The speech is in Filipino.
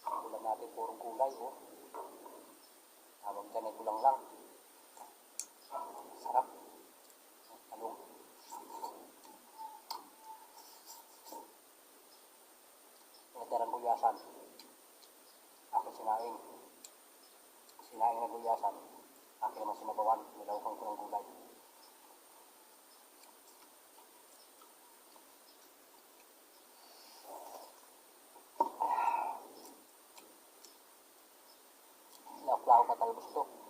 Ulam natin purong gulay, oh. Tawag dyan ay kulang lang. Sarap. Talong. Nagdarang gulyasan. Akin sinaing. Sinaing na gulyasan. Akin naman sinabawan. Nilawkan ko ng gulay. Lauk-lauk na talbos to.